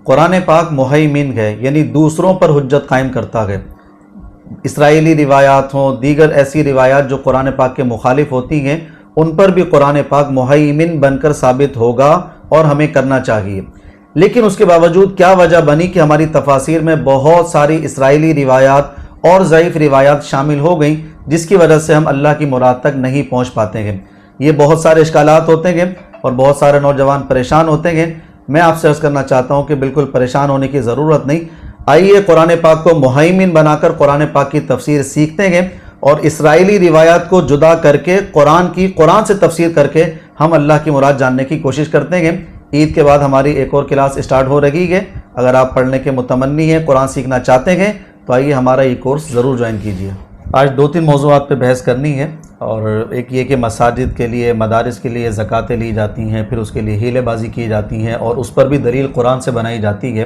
قرآن پاک مہیمن ہے، یعنی دوسروں پر حجت قائم کرتا ہے۔ اسرائیلی روایات ہوں، دیگر ایسی روایات جو قرآن پاک کے مخالف ہوتی ہیں، ان پر بھی قرآن پاک مہیمن بن کر ثابت ہوگا اور ہمیں کرنا چاہیے۔ لیکن اس کے باوجود کیا وجہ بنی کہ ہماری تفاسیر میں بہت ساری اسرائیلی روایات اور ضعیف روایات شامل ہو گئیں، جس کی وجہ سے ہم اللہ کی مراد تک نہیں پہنچ پاتے ہیں۔ یہ بہت سارے اشکالات ہوتے ہیں اور بہت سارے نوجوان پریشان ہوتے ہیں۔ میں آپ سے عرض کرنا چاہتا ہوں کہ بالکل پریشان ہونے کی ضرورت نہیں۔ آئیے قرآن پاک کو مہیمن بنا کر قرآن پاک کی تفسیر سیکھتے ہیں اور اسرائیلی روایات کو جدا کر کے قرآن سے تفسیر کر کے ہم اللہ کی مراد جاننے کی کوشش کرتے ہیں۔ عید کے بعد ہماری ایک اور کلاس اسٹارٹ ہو رہی ہے۔ اگر آپ پڑھنے کے متمنی ہیں، قرآن سیکھنا چاہتے ہیں، تو آئیے ہمارا یہ کورس ضرور جوائن کیجیے۔ آج 2-3 موضوعات پہ بحث کرنی ہے، اور ایک یہ کہ مساجد کے لیے، مدارس کے لیے زکوٰۃیں لی جاتی ہیں، پھر اس کے لیے ہیلے بازی کی جاتی ہیں اور اس پر بھی دلیل قرآن سے بنائی جاتی ہے،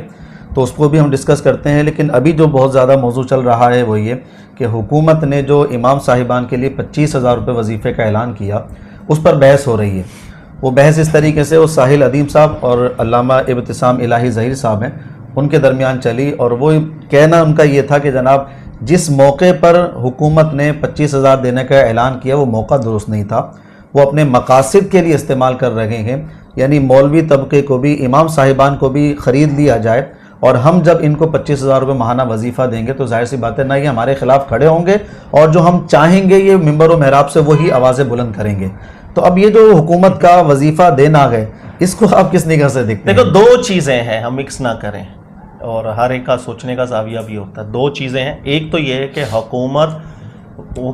تو اس کو بھی ہم ڈسکس کرتے ہیں۔ لیکن ابھی جو بہت زیادہ موضوع چل رہا ہے وہ یہ کہ حکومت نے جو امام صاحبان کے لیے 25,000 روپے وظیفے کا اعلان کیا، اس پر بحث ہو رہی ہے۔ وہ بحث اس طریقے سے وہ ساحل ادیم صاحب اور علامہ ابتسام الہی ظہیر صاحب ہیں، ان کے درمیان چلی، اور وہ کہنا ان کا یہ تھا کہ جناب جس موقع پر حکومت نے 25,000 دینے کا اعلان کیا وہ موقع درست نہیں تھا، وہ اپنے مقاصد کے لیے استعمال کر رہے ہیں، یعنی مولوی طبقے کو بھی، امام صاحبان کو بھی خرید لیا جائے، اور ہم جب ان کو 25,000 روپے ماہانہ وظیفہ دیں گے تو ظاہر سی بات ہے نہ یہ ہمارے خلاف کھڑے ہوں گے، اور جو ہم چاہیں گے یہ ممبر و محراب سے وہی آوازیں بلند کریں گے۔ تو اب یہ جو حکومت کا وظیفہ دینا ہے، اس کو آپ کس نگاہ سے دیکھتے ہیں؟ دیکھو، دو چیزیں ہیں، ہم مکس نہ کریں، اور ہر ایک کا سوچنے کا زاویہ بھی ہوتا ہے۔ دو چیزیں ہیں، ایک تو یہ ہے کہ حکومت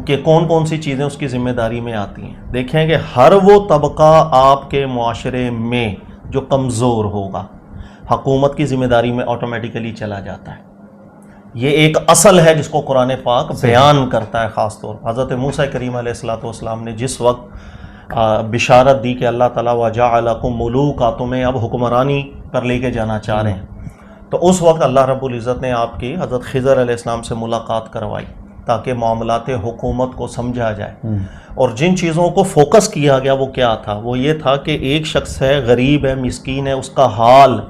کہ کون سے چیزیں اس کی ذمہ داری میں آتی ہیں۔ دیکھیں کہ ہر وہ طبقہ آپ کے معاشرے میں جو کمزور ہوگا، حکومت کی ذمہ داری میں آٹومیٹیکلی چلا جاتا ہے۔ یہ ایک اصل ہے جس کو قرآن پاک بیان کرتا ہے۔ خاص طور حضرت موسیٰ کریم علیہ السلام نے جس وقت بشارت دی کہ اللہ تعالیٰ وَجَعَلَكُم مُلُوكًا، تمہیں اب حکمرانی پر لے کے جانا چاہ رہے ہیں، تو اس وقت اللہ رب العزت نے آپ کی حضرت خضر علیہ السلام سے ملاقات کروائی تاکہ معاملات حکومت کو سمجھا جائے۔ اور جن چیزوں کو فوکس کیا گیا وہ کیا تھا؟ وہ یہ تھا کہ ایک شخص ہے، غریب ہے، مسکین ہے، اس کا حال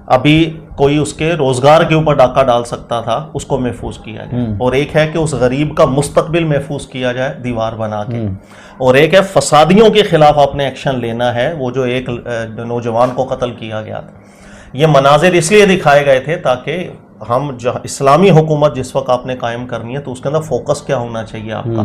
ابھی کوئی اس کے روزگار کے اوپر ڈاکہ ڈال سکتا تھا، اس کو محفوظ کیا جائے، اور ایک ہے کہ اس غریب کا مستقبل محفوظ کیا جائے دیوار بنا کے، اور ایک ہے فسادیوں کے خلاف آپ نے ایکشن لینا ہے۔ وہ جو ایک نوجوان کو قتل کیا گیا تھا، یہ مناظر اس لیے دکھائے گئے تھے تاکہ ہم اسلامی حکومت جس وقت آپ نے قائم کرنی ہے تو اس کے اندر فوکس کیا ہونا چاہیے آپ کا۔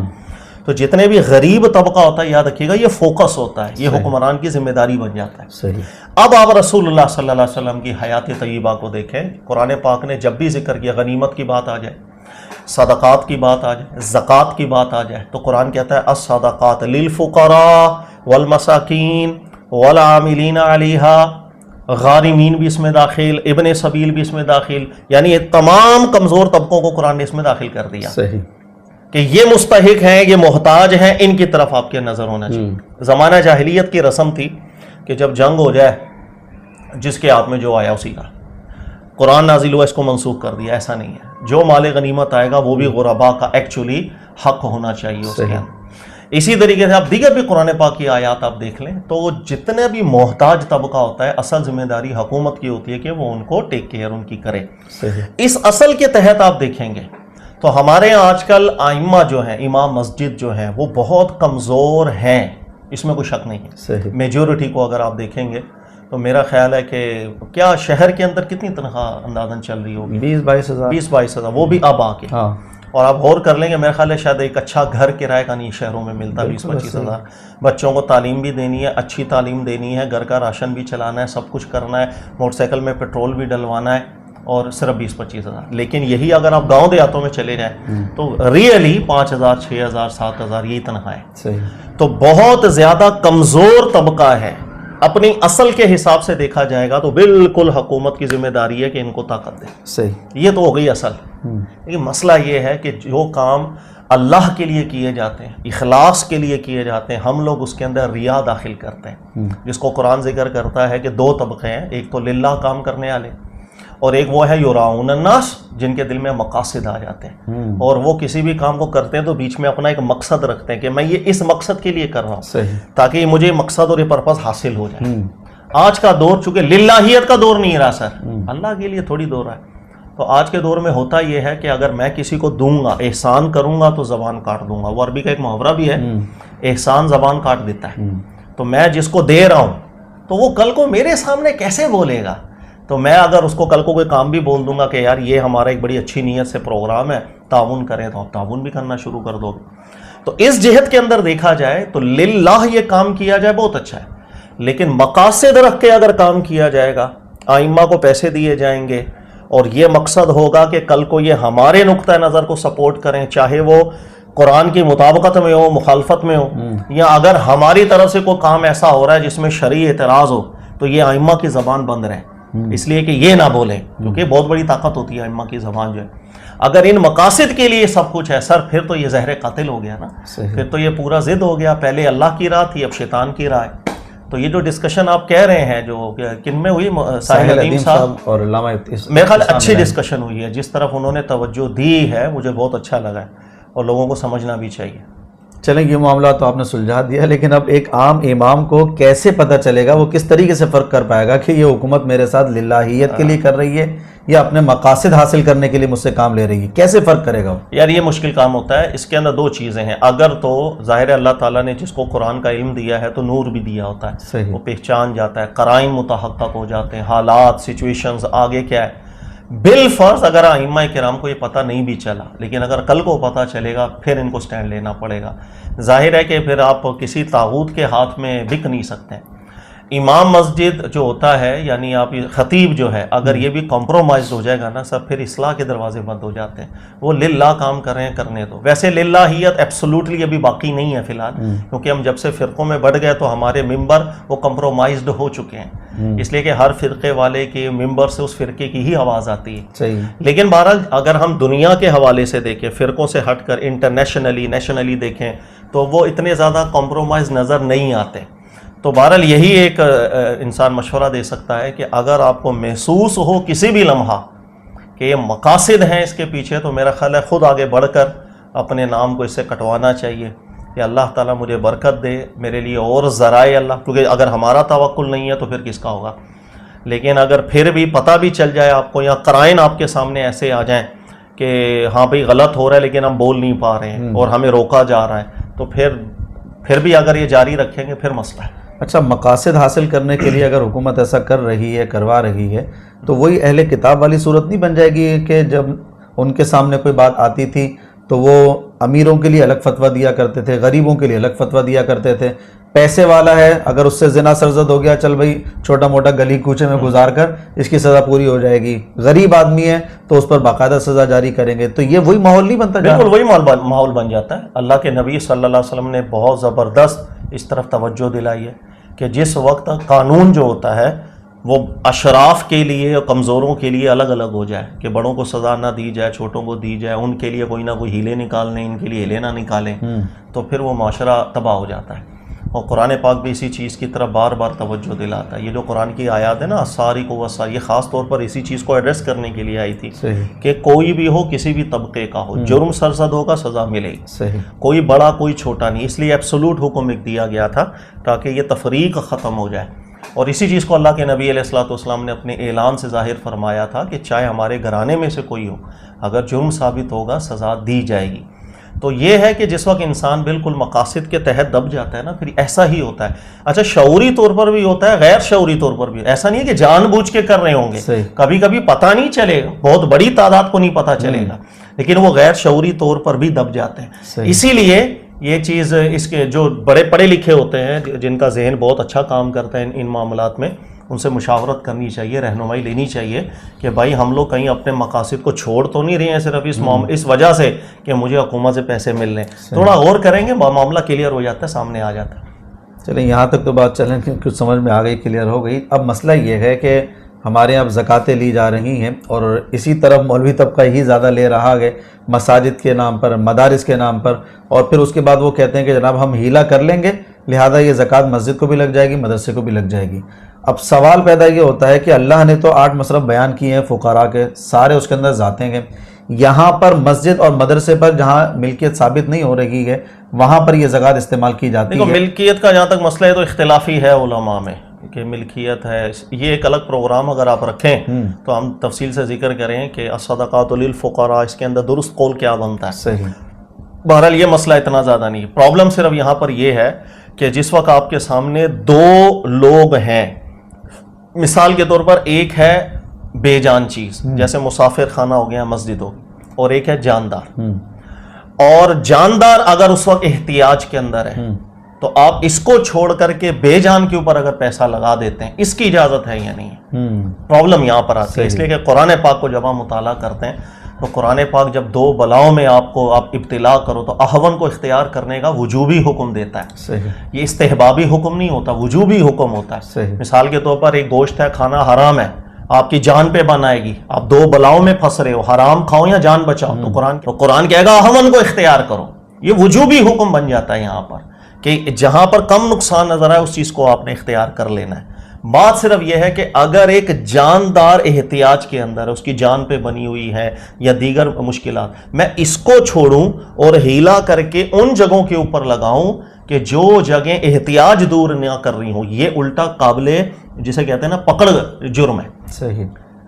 تو جتنے بھی غریب طبقہ ہوتا ہے، یاد رکھیے گا یہ فوکس ہوتا ہے، یہ حکمران کی ذمہ داری بن جاتا ہے۔ اب آپ رسول اللہ صلی اللہ علیہ وسلم کی حیات طیبہ کو دیکھیں، قرآن پاک نے جب بھی ذکر کیا، غنیمت کی بات آ جائے، صدقات کی بات آ جائے، زکوٰۃ کی بات آ جائے، تو قرآن کہتا ہے الصدقات للفقراء والمساکین والعاملین علیہا، غارمین بھی اس میں داخل، ابن سبیل بھی اس میں داخل، یعنی یہ تمام کمزور طبقوں کو قرآن نے اس میں داخل کر دیا کہ یہ مستحق ہیں، یہ محتاج ہیں، ان کی طرف آپ کے نظر ہونا چاہیے۔ زمانہ جاہلیت کی رسم تھی کہ جب جنگ ہو جائے جس کے ہاتھ میں جو آیا اسی کا، قرآن نازل ہوا اس کو منسوخ کر دیا۔ ایسا نہیں ہے، جو مال غنیمت آئے گا وہ بھی غربا کا ایکچولی حق ہونا چاہیے اس کے اندر۔ اسی طریقے سے آپ دیگر بھی قرآن پاک کی آیات آپ دیکھ لیں تو جتنے بھی محتاج طبقہ ہوتا ہے، اصل ذمہ داری حکومت کی ہوتی ہے کہ وہ ان کو ٹیک کیئر ان کی کرے۔ اس اصل کے تحت آپ دیکھیں گے تو ہمارے یہاں آج کل ائمہ جو ہیں، امام مسجد جو ہیں، وہ بہت کمزور ہیں، اس میں کوئی شک نہیں ہے۔ میجورٹی کو اگر آپ دیکھیں گے تو میرا خیال ہے کہ کیا شہر کے اندر کتنی تنخواہ اندازاً چل رہی ہوگی؟ 20-22 ہزار، وہ بھی اب آ کے۔ اور آپ غور کر لیں گے، میرا خیال ہے شاید ایک اچھا گھر کرائے کا نہیں شہروں میں ملتا 20-25 ہزار۔ بچوں کو تعلیم بھی دینی ہے، اچھی تعلیم دینی ہے، گھر کا راشن بھی چلانا ہے، سب کچھ کرنا ہے، موٹر سائیکل میں پیٹرول بھی ڈلوانا ہے، اور صرف 20-25 ہزار۔ لیکن یہی اگر آپ گاؤں دیہاتوں میں چلے جائیں تو ریئلی 5,000 6,000 7,000 یہی تنخواہیں۔ تو بہت زیادہ کمزور طبقہ ہے۔ اپنی اصل کے حساب سے دیکھا جائے گا تو بالکل حکومت کی ذمہ داری ہے کہ ان کو طاقت دے۔ یہ تو ہو گئی اصل۔ لیکن مسئلہ یہ ہے کہ جو کام اللہ کے لیے کیے جاتے ہیں، اخلاص کے لیے کیے جاتے ہیں، ہم لوگ اس کے اندر ریا داخل کرتے ہیں، جس کو قرآن ذکر کرتا ہے کہ 2 طبقے ہیں، ایک تو للہ کام کرنے والے، اور ایک وہ ہے یراؤن الناس، جن کے دل میں مقاصد آ جاتے ہیں، اور وہ کسی بھی کام کو کرتے ہیں تو بیچ میں اپنا ایک مقصد رکھتے ہیں کہ میں یہ اس مقصد کے لیے کر رہا ہوں تاکہ مجھے مقصد اور یہ پرپس حاصل ہو جائے۔ آج کا دور چونکہ للہیت کا دور نہیں رہا سر، اللہ کے لیے تھوڑی دور ہے. تو آج کے دور میں ہوتا یہ ہے کہ اگر میں کسی کو دوں گا، احسان کروں گا تو زبان کاٹ دوں گا. وہ عربی کا ایک محاورہ بھی ہے، احسان زبان کاٹ دیتا ہے. تو میں جس کو دے رہا ہوں تو وہ کل کو میرے سامنے کیسے بولے گا؟ تو میں اگر اس کو کل کو کوئی کام بھی بول دوں گا کہ یار یہ ہمارا ایک بڑی اچھی نیت سے پروگرام ہے، تعاون کریں، تو آپ تعاون بھی کرنا شروع کر دو گے. تو اس جہت کے اندر دیکھا جائے تو للہ یہ کام کیا جائے بہت اچھا ہے. لیکن مقاصد رکھ کے اگر کام کیا جائے گا، ائمہ کو پیسے دیے جائیں گے اور یہ مقصد ہوگا کہ کل کو یہ ہمارے نقطہ نظر کو سپورٹ کریں، چاہے وہ قرآن کی مطابقت میں ہو، مخالفت میں ہو، یا اگر ہماری طرف سے کوئی کام ایسا ہو رہا ہے جس میں شرعی اعتراض ہو، تو یہ ائمہ کی زبان بند رہے، اس لیے کہ یہ نہ بولیں، کیونکہ بہت بڑی طاقت ہوتی ہے ائمہ کی زبان جو ہے. اگر ان مقاصد کے لیے سب کچھ ہے سر، پھر تو یہ زہر قاتل ہو گیا نا. پھر تو یہ پورا ضد ہو گیا، پہلے اللہ کی راہ تھی اب شیطان کی راہ ہے. تو یہ جو ڈسکشن آپ کہہ رہے ہیں جو کن میں ہوئی، ساحل ندیم صاحب اور علامہ میرے خیال اچھی ڈسکشن ہوئی ہے. جس طرف انہوں نے توجہ دی ہے مجھے بہت اچھا لگا ہے، اور لوگوں کو سمجھنا بھی چاہیے. چلیں یہ معاملہ تو آپ نے سلجھا دیا، لیکن اب ایک عام امام کو کیسے پتہ چلے گا، وہ کس طریقے سے فرق کر پائے گا کہ یہ حکومت میرے ساتھ للہیت کے لیے کر رہی ہے یا اپنے مقاصد حاصل کرنے کے لیے مجھ سے کام لے رہی ہے؟ کیسے فرق کرے گا وہ؟ یار یہ مشکل کام ہوتا ہے. اس کے اندر دو چیزیں ہیں. اگر تو ظاہر ہے اللہ تعالیٰ نے جس کو قرآن کا علم دیا ہے تو نور بھی دیا ہوتا ہے، صحیح. وہ پہچان جاتا ہے، قرائن متحقق ہو جاتے ہیں، حالات، سچویشنز آگے کیا ہے. بالفرض اگر ائمہ کرام کو یہ پتہ نہیں بھی چلا، لیکن اگر کل کو پتہ چلے گا پھر ان کو سٹینڈ لینا پڑے گا. ظاہر ہے کہ پھر آپ کسی طاغوت کے ہاتھ میں بک نہیں سکتے. امام مسجد جو ہوتا ہے، یعنی آپ خطیب جو ہے، اگر یہ بھی کمپرومائز ہو جائے گا نا سب، پھر اصلاح کے دروازے بند ہو جاتے ہیں. وہ للہ کام کر رہے ہیں، کرنے دو. ویسے للہیت ایبسولوٹلی ابھی باقی نہیں ہے فی الحال، کیونکہ ہم جب سے فرقوں میں بڑھ گئے تو ہمارے ممبر وہ کمپرومائزڈ ہو چکے ہیں، اس لیے کہ ہر فرقے والے کے ممبر سے اس فرقے کی ہی آواز آتی ہے. صحیح. لیکن بہرحال اگر ہم دنیا کے حوالے سے دیکھیں، فرقوں سے ہٹ کر انٹرنیشنلی نیشنلی دیکھیں، تو وہ اتنے زیادہ کمپرومائز نظر نہیں آتے. تو بہرحال یہی ایک انسان مشورہ دے سکتا ہے کہ اگر آپ کو محسوس ہو کسی بھی لمحہ کہ یہ مقاصد ہیں اس کے پیچھے، تو میرا خیال ہے خود آگے بڑھ کر اپنے نام کو اس سے کٹوانا چاہیے کہ اللہ تعالیٰ مجھے برکت دے، میرے لیے اور ذرائع اللہ، کیونکہ اگر ہمارا توکل نہیں ہے تو پھر کس کا ہوگا. لیکن اگر پھر بھی پتہ بھی چل جائے آپ کو، یا قرائن آپ کے سامنے ایسے آ جائیں کہ ہاں بھئی غلط ہو رہا ہے لیکن ہم بول نہیں پا رہے ہیں اور ہمیں روکا جا رہا ہے، تو پھر بھی اگر یہ جاری رکھیں گے پھر مسئلہ ہے. اچھا، مقاصد حاصل کرنے کے لیے اگر حکومت ایسا کر رہی ہے، کروا رہی ہے، تو وہی اہل کتاب والی صورت نہیں بن جائے گی کہ جب ان کے سامنے کوئی بات آتی تھی تو وہ امیروں کے لیے الگ فتویٰ دیا کرتے تھے، غریبوں کے لیے الگ فتویٰ دیا کرتے تھے. پیسے والا ہے، اگر اس سے زنا سرزد ہو گیا، چل بھائی چھوٹا موٹا گلی کوچے میں گزار کر اس کی سزا پوری ہو جائے گی. غریب آدمی ہے تو اس پر باقاعدہ سزا جاری کریں گے. تو یہ وہی ماحول نہیں بنتا؟ بالکل وہی ماحول بن جاتا ہے. اللہ کے نبی صلی اللہ علیہ وسلم نے بہت زبردست اس طرف توجہ دلائی ہے کہ جس وقت قانون جو ہوتا ہے وہ اشراف کے لیے اور کمزوروں کے لیے الگ الگ ہو جائے، کہ بڑوں کو سزا نہ دی جائے، چھوٹوں کو دی جائے، ان کے لیے کوئی نہ کوئی ہیلے نکالنے، ان کے لیے ہیلے نہ نکالیں، تو پھر وہ معاشرہ تباہ ہو جاتا ہے. اور قرآن پاک بھی اسی چیز کی طرف بار بار توجہ دلاتا ہے. یہ جو قرآن کی آیات ہے نا، السارق والسارقۃ، یہ خاص طور پر اسی چیز کو ایڈریس کرنے کے لیے آئی تھی کہ کوئی بھی ہو، کسی بھی طبقے کا ہو، جرم سرزد ہوگا سزا ملے گی. کوئی بڑا کوئی چھوٹا نہیں. اس لیے ایبسولوٹ حکم ایک دیا گیا تھا تاکہ یہ تفریق ختم ہو جائے. اور اسی چیز کو اللہ کے نبی علیہ الصلوۃ والسلام نے اپنے اعلان سے ظاہر فرمایا تھا کہ چاہے ہمارے گھرانے میں سے کوئی ہو، اگر جرم ثابت ہوگا سزا دی جائے گی. تو یہ ہے کہ جس وقت انسان بالکل مقاصد کے تحت دب جاتا ہے نا، پھر ایسا ہی ہوتا ہے. اچھا، شعوری طور پر بھی ہوتا ہے، غیر شعوری طور پر بھی. ایسا نہیں ہے کہ جان بوجھ کے کر رہے ہوں گے، کبھی کبھی پتہ نہیں چلے گا، بہت بڑی تعداد کو نہیں پتہ چلے گا، لیکن وہ غیر شعوری طور پر بھی دب جاتے ہیں. اسی لیے یہ چیز، اس کے جو بڑے پڑھے لکھے ہوتے ہیں، جن کا ذہن بہت اچھا کام کرتا ہے ان معاملات میں، ان سے مشاورت کرنی چاہیے، رہنمائی لینی چاہیے کہ بھائی ہم لوگ کہیں اپنے مقاصد کو چھوڑ تو نہیں رہے ہیں صرف اس وجہ سے کہ مجھے حکومت سے پیسے مل رہے ہیں. تھوڑا غور کریں گے معاملہ کلیئر ہو جاتا ہے، سامنے آ جاتا ہے. چلیں یہاں تک تو بات چلیں کہ کچھ سمجھ میں آ گئی، کلیئر ہو گئی. اب مسئلہ یہ ہے کہ ہمارے یہاں زکاتیں لی جا رہی ہیں اور اسی طرف مولوی طبقہ ہی زیادہ لے رہا ہے مساجد کے نام پر، مدارس کے نام پر، اور پھر اس کے بعد وہ کہتے ہیں کہ جناب ہم ہیلا کر لیں گے، لہذا یہ زکوٰۃ مسجد کو بھی لگ جائے گی، مدرسے کو بھی لگ جائے گی. اب سوال پیدا یہ ہوتا ہے کہ اللہ نے تو 8 مصرف بیان کیے ہیں فقراء کے، سارے اس کے اندر ذاتیں ہیں. یہاں پر مسجد اور مدرسے پر جہاں ملکیت ثابت نہیں ہو رہی ہے وہاں پر یہ زکوٰۃ استعمال کی جاتی ہے. ملکیت کا جہاں تک مسئلہ ہے تو اختلافی ہے علماء میں کہ ملکیت ہے، یہ ایک الگ پروگرام اگر آپ رکھیں تو ہم تفصیل سے ذکر کریں کہ الصدقات للفقراء، اس کے اندر درست قول کیا بنتا ہے. صحیح. بہرحال یہ مسئلہ اتنا زیادہ نہیں ہے. پرابلم صرف یہاں پر یہ ہے کہ جس وقت آپ کے سامنے دو لوگ ہیں، مثال کے طور پر ایک ہے بے جان چیز جیسے مسافر خانہ ہو گیا، مسجد ہو، اور ایک ہے جاندار. اور جاندار اگر اس وقت احتیاج کے اندر ہے تو آپ اس کو چھوڑ کر کے بے جان کے اوپر اگر پیسہ لگا دیتے ہیں، اس کی اجازت ہے یا نہیں؟ پرابلم یہاں پر آتی ہے. اس لیے کہ قرآن پاک کو جب ہم مطالعہ کرتے ہیں تو قرآن پاک جب دو بلاؤں میں آپ ابتلا کرو تو احون کو اختیار کرنے کا وجوبی حکم دیتا ہے. صحیح. یہ استحبابی حکم نہیں ہوتا، وجوبی حکم ہوتا ہے. صحیح. مثال کے طور پر ایک گوشت ہے، کھانا حرام ہے، آپ کی جان پہ بنائے گی، آپ دو بلاؤں میں پھنس رہے ہو، حرام کھاؤ یا جان بچاؤ، تو قرآن کہے گا احون کو اختیار کرو. یہ وجوبی حکم بن جاتا ہے یہاں پر کہ جہاں پر کم نقصان نظر آئے اس چیز کو آپ نے اختیار کر لینا ہے. بات صرف یہ ہے کہ اگر ایک جاندار احتیاج کے اندر ہے، اس کی جان پہ بنی ہوئی ہے یا دیگر مشکلات، میں اس کو چھوڑوں اور ہیلا کر کے ان جگہوں کے اوپر لگاؤں کہ جو جگہیں احتیاج دور نہ کر رہی ہوں، یہ الٹا قابل جسے کہتے ہیں نا پکڑ جرم ہے. صحیح.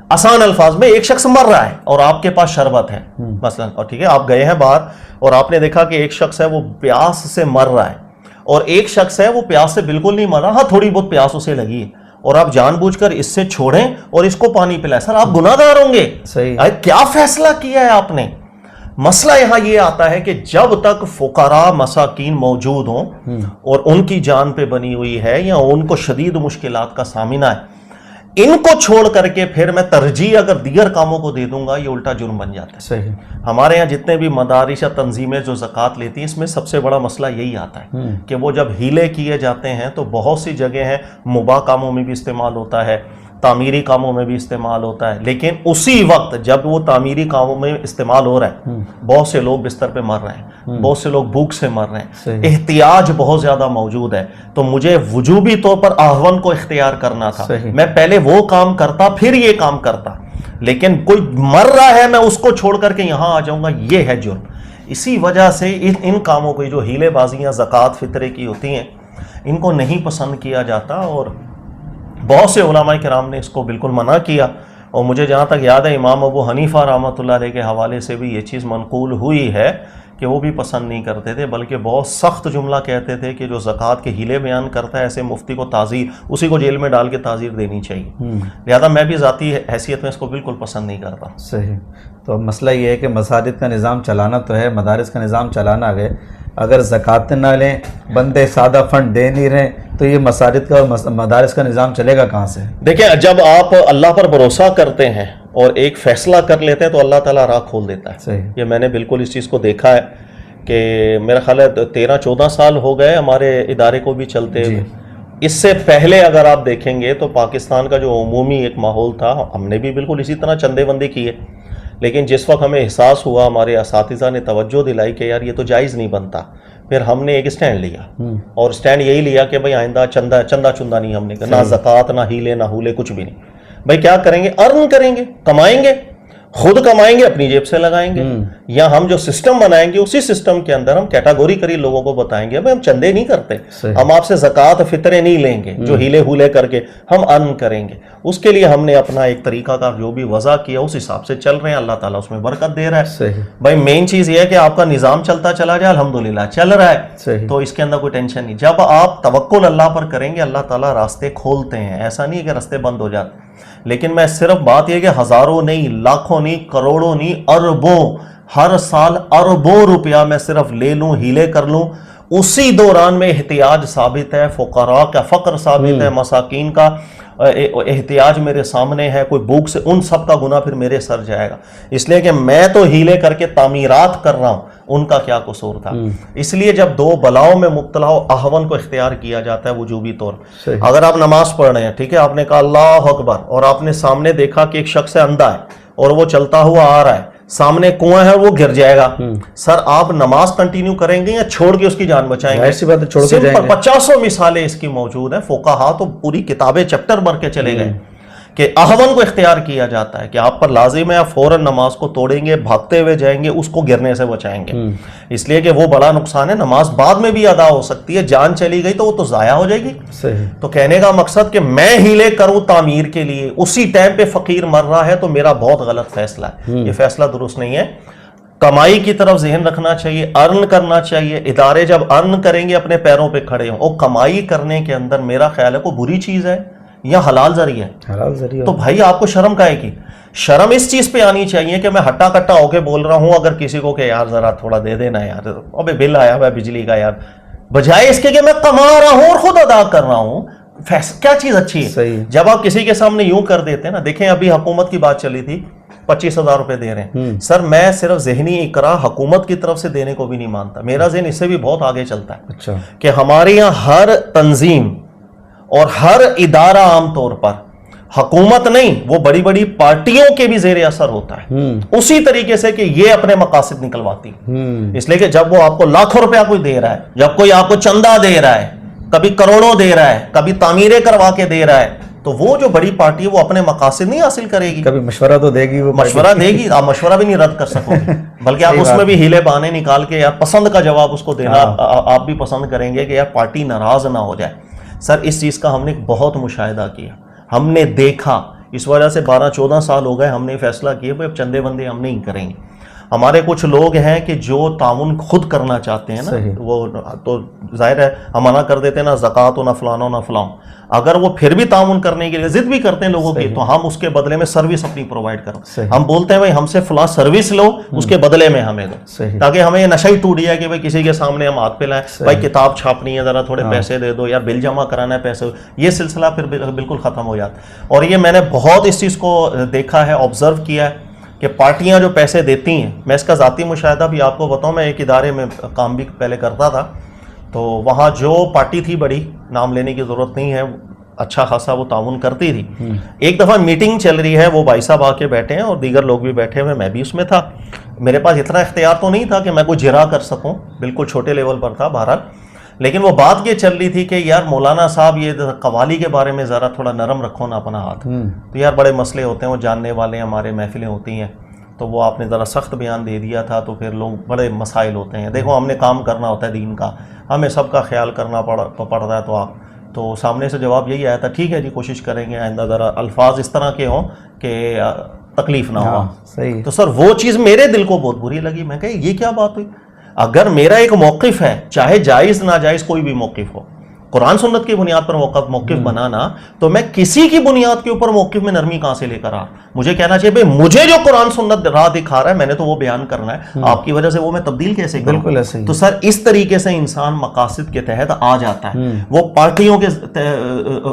آسان الفاظ میں ایک شخص مر رہا ہے اور آپ کے پاس شربت ہے مثلا، اور ٹھیک ہے آپ گئے ہیں باہر اور آپ نے دیکھا کہ ایک شخص ہے وہ پیاس سے مر رہا ہے اور ایک شخص ہے وہ پیاس سے بالکل نہیں مر رہا، ہاں تھوڑی بہت پیاس اسے لگی ہے، اور آپ جان بوجھ کر اس سے چھوڑیں اور اس کو پانی پلائیں، سر آپ گناہ گار ہوں گے. صحیح. کیا فیصلہ کیا ہے آپ نے؟ مسئلہ یہاں یہ آتا ہے کہ جب تک فقراء مساکین موجود ہوں اور ان کی جان پہ بنی ہوئی ہے یا ان کو شدید مشکلات کا سامنا ہے، ان کو چھوڑ کر کے پھر میں ترجیح اگر دیگر کاموں کو دے دوں گا، یہ الٹا جرم بن جاتا ہے. صحیح. ہمارے یہاں جتنے بھی مدارس یا تنظیمیں جو زکوٰۃ لیتی ہیں، اس میں سب سے بڑا مسئلہ یہی آتا ہے کہ وہ جب ہیلے کیے جاتے ہیں تو بہت سی جگہ ہیں مباح کاموں میں بھی استعمال ہوتا ہے، تعمیری کاموں میں بھی استعمال ہوتا ہے، لیکن اسی وقت جب وہ تعمیری کاموں میں استعمال ہو رہا ہے بہت سے لوگ بستر پہ مر رہے ہیں، بہت سے لوگ بھوک سے مر رہے ہیں، احتیاج بہت زیادہ موجود ہے. تو مجھے وجوبی طور پر احون کو اختیار کرنا تھا، میں پہلے وہ کام کرتا پھر یہ کام کرتا، لیکن کوئی مر رہا ہے میں اس کو چھوڑ کر کے یہاں آ جاؤں گا، یہ ہے جرم. اسی وجہ سے ان کاموں کو جو ہیلے بازیاں زکوٰۃ فطرے کی ہوتی ہیں ان کو نہیں پسند کیا جاتا، اور بہت سے علماء کرام نے اس کو بالکل منع کیا. اور مجھے جہاں تک یاد ہے امام ابو حنیفہ رحمۃ اللہ علیہ کے حوالے سے بھی یہ چیز منقول ہوئی ہے کہ وہ بھی پسند نہیں کرتے تھے، بلکہ بہت سخت جملہ کہتے تھے کہ جو زکوٰۃ کے ہیلے بیان کرتا ہے ایسے مفتی کو تعزیر، اسی کو جیل میں ڈال کے تعزیر دینی چاہیے. لہذا میں بھی ذاتی حیثیت میں اس کو بالکل پسند نہیں کرتا. صحیح. تو مسئلہ یہ ہے کہ مساجد کا نظام چلانا تو ہے، مدارس کا نظام چلانا ہے، اگر زکوٰۃ نہ لیں، بندے سادہ فنڈ دے نہیں رہے، تو یہ مساجد کا اور مدارس کا نظام چلے گا کہاں سے؟ دیکھیں جب آپ اللہ پر بھروسہ کرتے ہیں اور ایک فیصلہ کر لیتے ہیں تو اللہ تعالیٰ راہ کھول دیتا ہے. صحیح. یہ میں نے بالکل اس چیز کو دیکھا ہے کہ میرا خیال ہے 13-14 سال ہو گئے ہمارے ادارے کو بھی چلتے ہوئے. اس سے پہلے اگر آپ دیکھیں گے تو پاکستان کا جو عمومی ایک ماحول تھا، ہم نے بھی بالکل اسی طرح چندے بندی کیے، لیکن جس وقت ہمیں احساس ہوا، ہمارے اساتذہ نے توجہ دلائی کہ یار یہ تو جائز نہیں بنتا، پھر ہم نے ایک سٹینڈ لیا، اور سٹینڈ یہی لیا کہ بھائی آئندہ چندہ چندہ نہیں ہم نے، نہ زکوٰۃ نہ ہیلے نہ ہولے کچھ بھی نہیں. بھائی کیا کریں گے؟ ارن کریں گے، کمائیں گے، خود کمائیں گے، اپنی جیب سے لگائیں گے، یا ہم جو سسٹم بنائیں گے اسی سسٹم کے اندر ہم کیٹاگوریکلی لوگوں کو بتائیں گے بھائی ہم چندے نہیں کرتے، ہم آپ سے زکوٰۃ فطرے نہیں لیں گے جو ہیلے ہولے کر کے، ہم ارن کریں گے. اس کے لیے ہم نے اپنا ایک طریقہ کار جو بھی وضع کیا اس حساب سے چل رہے ہیں، اللہ تعالیٰ اس میں برکت دے رہا ہے. بھائی مین چیز یہ ہے کہ آپ کا نظام چلتا چلا جائے، الحمدللہ چل رہا ہے، تو اس کے اندر کوئی ٹینشن نہیں. جب آپ توکل اللہ پر کریں گے اللہ تعالیٰ راستے کھولتے ہیں، ایسا نہیں ہے کہ راستے بند ہو جاتے. لیکن میں صرف بات یہ کہ ہزاروں نہیں، لاکھوں نہیں، کروڑوں نہیں، اربوں، ہر سال اربوں روپیہ میں صرف لے لوں، ہیلے کر لوں، اسی دوران میں احتیاج ثابت ہے، فقراء کا فقر ثابت ہے، مساکین کا احتیاج میرے سامنے ہے، کوئی بھوک سے، ان سب کا گناہ پھر میرے سر جائے گا. اس لیے کہ میں تو ہیلے کر کے تعمیرات کر رہا ہوں، ان کا کیا قصور تھا. اس لیے جب دو بلاؤں میں مبتلا ہو احون کو اختیار کیا جاتا ہے وجوبی طور. اگر آپ نماز پڑھ رہے ہیں، ٹھیک ہے، آپ نے کہا اللہ اکبر، اور آپ نے سامنے دیکھا کہ ایک شخص اندھا ہے اور وہ چلتا ہوا آ رہا ہے، سامنے کنواں ہے وہ گر جائے گا، سر آپ نماز کنٹینیو کریں گے یا چھوڑ کے اس کی جان بچائیں گے؟ ایسی بات ہے، چھوڑ کے جائیں گے. 50 مثالیں اس کی موجود ہیں، فقہا تو پوری کتابیں چیپٹر بھر کے چلے گئے کہ احون کو اختیار کیا جاتا ہے کہ آپ پر لازم ہے آپ فوراً نماز کو توڑیں گے, بھاگتے ہوئے جائیں گے, اس کو گرنے سے بچائیں گے, اس لیے کہ وہ بڑا نقصان ہے. نماز بعد میں بھی ادا ہو سکتی ہے, جان چلی گئی تو وہ تو ضائع ہو جائے گی. صحیح. تو کہنے کا مقصد کہ میں ہیلے کروں تعمیر کے لیے, اسی ٹائم پہ فقیر مر رہا ہے, تو میرا بہت غلط فیصلہ ہے, یہ فیصلہ درست نہیں ہے. کمائی کی طرف ذہن رکھنا چاہیے, ارن کرنا چاہیے. ادارے جب ارن کریں گے اپنے پیروں پہ کھڑے ہوں, اور کمائی کرنے کے اندر میرا خیال ہے کوئی بری چیز ہے یا حلال ذریعہ ہے, حلال ذریعہ, تو بھائی آپ کو شرم کائے کی. شرم اس چیز پہ آنی چاہیے کہ میں ہٹا کٹا ہو کے بول رہا ہوں اگر کسی کو کہ یار ذرا تھوڑا دے دینا یار, ابے بل آیا ہوا بجلی کا یار, بجائے اس کے کہ میں کما رہا ہوں اور خود ادا کر رہا ہوں. کیا چیز اچھی ہے؟ صحیح. جب آپ کسی کے سامنے یوں کر دیتے ہیں نا, دیکھیں ابھی حکومت کی بات چلی تھی, 25,000 روپے دے رہے ہیں. سر میں صرف ذہنی اقرا حکومت کی طرف سے دینے کو بھی نہیں مانتا, میرا ذہن اس سے بھی بہت آگے چلتا ہے. اچھا. کہ ہمارے یہاں ہر تنظیم اور ہر ادارہ عام طور پر حکومت نہیں, وہ بڑی بڑی پارٹیوں کے بھی زیر اثر ہوتا ہے, اسی طریقے سے کہ یہ اپنے مقاصد نکلواتی. اس لیے کہ جب وہ آپ کو لاکھوں روپیہ کوئی دے رہا ہے, جب کوئی آپ کو چندہ دے رہا ہے, کبھی کروڑوں دے رہا ہے, کبھی تعمیریں کروا کے دے رہا ہے, تو وہ جو بڑی پارٹی ہے وہ اپنے مقاصد نہیں حاصل کرے گی. کبھی مشورہ تو دے گی, وہ مشورہ دے گی, آپ مشورہ بھی نہیں رد کر سکو گے, بلکہ آپ اس میں بھی ہیلے بہانے نکال کے یار پسند کا جواب اس کو دینا آپ بھی پسند کریں گے کہ یار پارٹی ناراض نہ ہو جائے. سر اس چیز کا ہم نے بہت مشاہدہ کیا, ہم نے دیکھا, اس وجہ سے 12-14 سال ہو گئے ہم نے فیصلہ کیا بھائی اب چندے بندے ہم نہیں کریں گے. ہمارے کچھ لوگ ہیں کہ جو تعاون خود کرنا چاہتے ہیں نا, وہ تو ظاہر ہے ہم منع کر دیتے ہیں نا زکوٰۃ و نہ فلانا نہ فلاں. اگر وہ پھر بھی تعاون کرنے کے لیے ضد بھی کرتے ہیں لوگوں کی, تو ہم اس کے بدلے میں سروس اپنی پرووائڈ کرو. ہم بولتے ہیں بھائی ہم سے فلاں سروس لو, اس کے بدلے میں ہمیں دو, تاکہ ہمیں یہ نشہ ہی ٹوٹ جائے کہ بھائی کسی کے سامنے ہم ہاتھ پہ لائیں, بھائی کتاب چھاپنی ہے ذرا تھوڑے پیسے دے دو, یار بل جمع کرانا ہے پیسے, یہ سلسلہ پھر بالکل ختم ہو جاتا. اور یہ میں نے بہت اس چیز کو دیکھا ہے, آبزرو کیا ہے کہ پارٹیاں جو پیسے دیتی ہیں, میں اس کا ذاتی مشاہدہ بھی آپ کو بتاؤں, میں ایک ادارے میں کام بھی پہلے کرتا تھا, تو وہاں جو پارٹی تھی, بڑی نام لینے کی ضرورت نہیں ہے, اچھا خاصا وہ تعاون کرتی تھی. ایک دفعہ میٹنگ چل رہی ہے, وہ بھائی صاحب آ کے بیٹھے ہیں اور دیگر لوگ بھی بیٹھے ہوئے, میں بھی اس میں تھا. میرے پاس اتنا اختیار تو نہیں تھا کہ میں کوئی جرا کر سکوں, بالکل چھوٹے لیول پر تھا بہرحال. لیکن وہ بات یہ چل رہی تھی کہ یار مولانا صاحب یہ قوالی کے بارے میں ذرا تھوڑا نرم رکھو نا اپنا ہاتھ, تو یار بڑے مسئلے ہوتے ہیں, وہ جاننے والے ہمارے محفلیں ہوتی ہیں, تو وہ آپ نے ذرا سخت بیان دے دیا تھا, تو پھر لوگ بڑے مسائل ہوتے ہیں. دیکھو ہم نے کام کرنا ہوتا ہے دین کا, ہمیں سب کا خیال کرنا پڑتا ہے, تو سامنے سے جواب یہی آیا تھا, ٹھیک ہے جی کوشش کریں گے آئندہ ذرا الفاظ اس طرح کے ہوں کہ تکلیف نہ ہو. تو سر وہ چیز میرے دل کو بہت بری لگی, میں کہا یہ کیا بات ہوئی. اگر میرا ایک موقف ہے, چاہے جائز ناجائز کوئی بھی موقف ہو, قرآن سنت کی بنیاد پر موقف بنانا, تو میں کسی کی بنیاد کے اوپر موقف میں نرمی کہاں سے لے کر مجھے کہنا چاہیے بھئی مجھے جو قرآن سنت راہ دکھا رہا ہے میں نے تو وہ بیان کرنا ہے, آپ کی وجہ سے وہ میں تبدیل کیسے کروں. بالکل ایسے ہی. تو سر اس طریقے سے انسان مقاصد کے تحت آ جاتا ہے, وہ پارٹیوں کے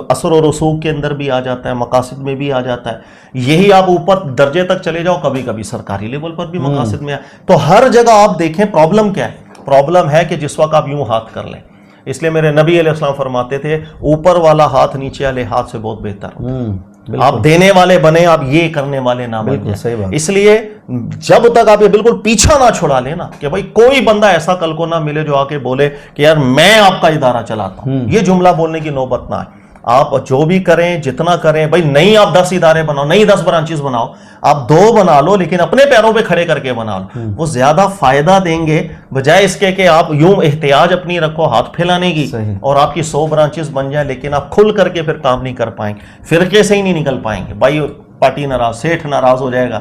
اثر و رسوخ کے اندر بھی آ جاتا ہے, مقاصد میں بھی آ جاتا ہے. یہی آپ اوپر درجے تک چلے جاؤ, کبھی کبھی سرکاری لیول پر بھی مقاصد میں تو ہر جگہ آپ دیکھیں پرابلم کیا ہے. پرابلم ہے کہ جس وقت آپ یوں ہاتھ کر لیں, اس لیے میرے نبی علیہ السلام فرماتے تھے اوپر والا ہاتھ نیچے والے ہاتھ سے بہت بہتر. آپ دینے والے بنے, آپ یہ کرنے والے نہ بنے. اس لیے جب تک آپ یہ بالکل پیچھا نہ چھڑا لیں نا کہ بھائی کوئی بندہ ایسا کل کو نہ ملے جو آ کے بولے کہ یار میں آپ کا ادارہ چلاتا ہوں, یہ جملہ بولنے کی نوبت نہ آئے. آپ جو بھی کریں جتنا کریں, بھائی نہیں آپ 10 ادارے بناؤ, نہیں 10 برانچز بناؤ, آپ 2 بنا لو, لیکن اپنے پیروں پہ کھڑے کر کے بنا لو, وہ زیادہ فائدہ دیں گے بجائے اس کے کہ آپ یوں احتیاج اپنی رکھو ہاتھ پھیلانے کی اور آپ کی 100 برانچز بن جائیں, لیکن آپ کھل کر کے پھر کام نہیں کر پائیں گے, فرقے سے ہی نہیں نکل پائیں گے. بھائی پارٹی ناراض, سیٹھ ناراض ہو جائے گا,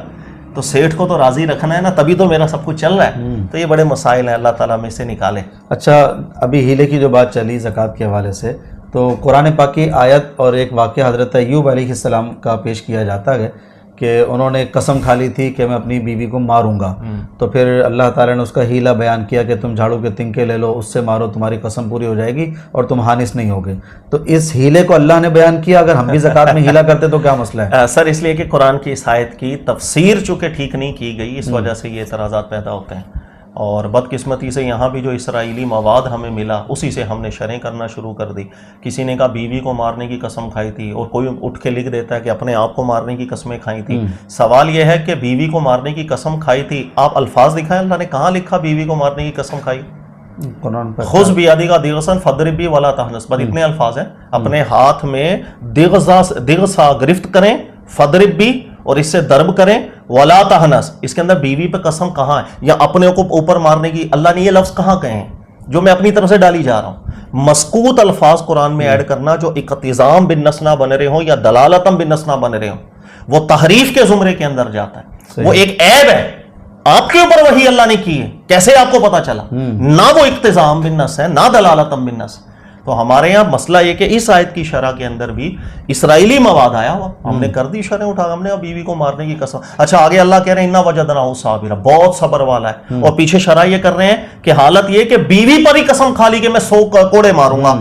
تو سیٹھ کو تو راضی رکھنا ہے نا, تبھی تو میرا سب کچھ چل رہا ہے. تو یہ بڑے مسائل ہیں, اللہ تعالیٰ میں سے نکالے. اچھا, ابھی ہیلے کی جو بات چلی زکوٰۃ کے حوالے سے, تو قرآن پاک کی آیت اور ایک واقعہ حضرت ایوب علیہ السلام کا پیش کیا جاتا ہے کہ انہوں نے قسم کھا لی تھی کہ میں اپنی بیوی کو ماروں گا, تو پھر اللہ تعالیٰ نے اس کا ہیلہ بیان کیا کہ تم جھاڑو کے تنکے لے لو, اس سے مارو, تمہاری قسم پوری ہو جائے گی اور تم حانث نہیں ہوگے. تو اس ہیلے کو اللہ نے بیان کیا, اگر ہم بھی زکوٰۃ میں ہیلہ کرتے تو کیا مسئلہ ہے؟ سر اس لیے کہ قرآن کی اس آیت کی تفسیر چونکہ ٹھیک نہیں کی گئی, اس وجہ سے یہ اعتراضات پیدا ہوتے ہیں. اور بدقسمتی سے یہاں بھی جو اسرائیلی مواد ہمیں ملا اسی سے ہم نے شرح کرنا شروع کر دی. کسی نے کہا بیوی کو مارنے کی قسم کھائی تھی, اور کوئی اٹھ کے لکھ دیتا ہے کہ اپنے آپ کو مارنے کی قسمیں کھائی تھی. سوال یہ ہے کہ بیوی کو مارنے کی قسم کھائی تھی, آپ الفاظ دکھائیں اللہ نے کہاں لکھا بیوی کو مارنے کی قسم کھائی. خذ بیدک ضغثا فاضرب بہ ولا تحنث, بس اتنے الفاظ ہیں. اپنے ہاتھ میں ضغ سا گرفت کریں فضرب بھی اور اس سے ضرب کریں، ولا تہنس، اس کے اندر بیوی پہ قسم کہاں ہے یا اپنے کو اوپر مارنے کی اللہ نے یہ لفظ کہاں کہے ہیں جو میں اپنی طرف سے ڈالی جا رہا ہوں؟ مسکوت الفاظ قرآن میں ایڈ کرنا جو اقتضام بالنص نہ بن رہے ہوں یا دلالتم بالنص نہ بن رہے ہوں، وہ تحریف کے زمرے کے اندر جاتا ہے، وہ ایک عیب ہے آپ کے اوپر وہی اللہ نے کی ہے، کیسے آپ کو پتا چلا؟ نہ وہ اقتضام بالنص ہے نہ دلالتم بالنص۔ تو ہمارے یہاں مسئلہ یہ کہ اس آیت کی شرح کے اندر بھی اسرائیلی مواد آیا ہوا، ہم نے کر دی شرح اٹھا، ہم نے بیوی کو مارنے کی قسم۔ اچھا آگے اللہ کہہ رہے ہیں انا وجدناہ صابرا، بہت صبر والا ہے، اور پیچھے شرح یہ کر رہے ہیں کہ حالت یہ کہ بیوی پر ہی قسم کھا لی کہ میں 100 کوڑے ماروں گا،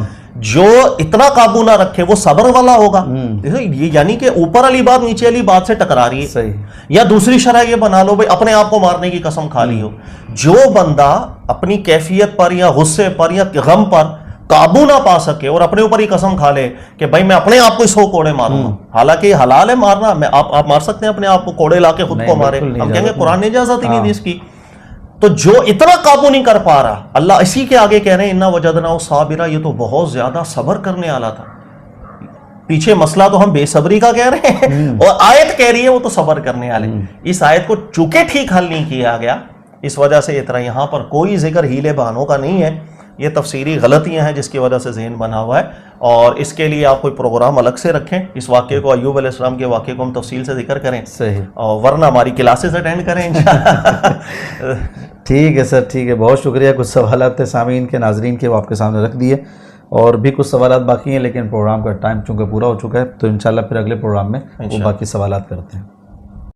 جو اتنا قابو نہ رکھے وہ صبر والا ہوگا۔ یہ یعنی کہ اوپر والی بات نیچے والی بات سے ٹکرا رہی ہے۔ یا دوسری شرح یہ بنا لو بھائی اپنے آپ کو مارنے کی قسم کھا لی ہو، جو بندہ اپنی کیفیت پر یا غصے پر یا غم پر قابو نہ پا سکے اور اپنے اوپر ہی قسم کھا لے کہ بھائی میں اپنے آپ کو 100 کوڑے ماروں گا، حالانکہ یہ حلال ہے مارنا، میں آپ مار سکتے ہیں اپنے آپ کو، کوڑے لا کے خود کو مارے، ہم کہیں گے قرآن نے اجازت ہی نہیں دی اس کی۔ تو جو اتنا قابو نہیں کر پا رہا، اللہ اسی کے آگے کہہ رہے ہیں انا وجدناہ صابرا، یہ تو بہت زیادہ صبر کرنے والا تھا۔ پیچھے مسئلہ تو ہم بے صبری کا کہہ رہے ہیں اور آیت کہہ رہی ہے وہ تو صبر کرنے والے۔ اس آیت کو چونکہ ٹھیک حل نہیں کیا گیا، اس وجہ سے اتنا یہاں پر کوئی ذکر ہیلے بہانوں کا نہیں ہے، یہ تفسیری غلطیاں ہیں جس کی وجہ سے ذہن بنا ہوا ہے، اور اس کے لیے آپ کوئی پروگرام الگ سے رکھیں، اس واقعے کو، ایوب علیہ السلام کے واقعے کو ہم تفصیل سے ذکر کریں، صحیح، اور ورنہ ہماری کلاسز اٹینڈ کریں انشاءاللہ۔ ٹھیک ہے سر، ٹھیک ہے، بہت شکریہ۔ کچھ سوالات تھے سامعین کے، ناظرین کے، وہ آپ کے سامنے رکھ دیے، اور بھی کچھ سوالات باقی ہیں، لیکن پروگرام کا ٹائم چونکہ پورا ہو چکا ہے، تو انشاءاللہ پھر اگلے پروگرام میں وہ باقی سوالات کرتے ہیں۔